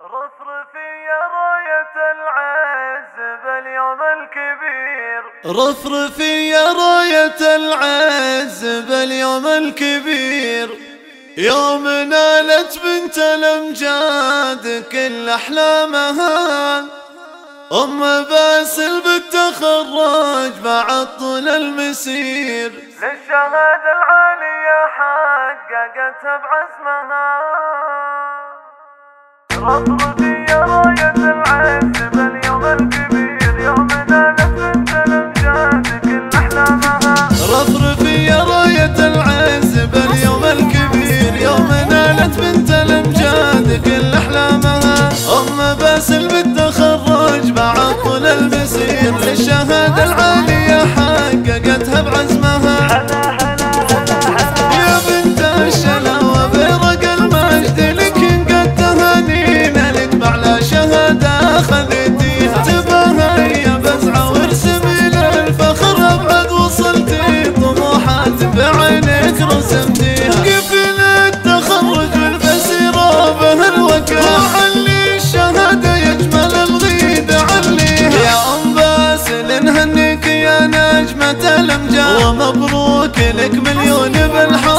رفرفي يا راية العز باليوم الكبير، رفرفي يا راية العز باليوم الكبير، يوم نالت بنت الأمجاد كل أحلامها، أم باسل بالتخرج بعد طول المسير، للشهادة العالية حققتها بعزمها. رفرفي يا راية العز باليوم الكبير، يوم نالت بنت الأمجاد كل أحلامها. رفرفي يا راية العز باليوم الكبير، يوم نالت بنت الأمجاد كل أحلامها، أم باسل بالتخرج بعد طول المسير، للشهادة العالية حققتها بعزمها. يا بنت الشلاوة برق المجد لك قد تهانينا لك بعلى شهادة خذيتيها، تباهى يا بزعة وارسمي للفخر أبعد وصلتي طموحات بعينك رسمتيها، قبل التخرج والبسيرة به الوكالة، وعلي الشهادة يجمل الغيد عليها. يا أم باسل نهنيك يا نجمة الأمجاد، ومبروك لك مليون بالحب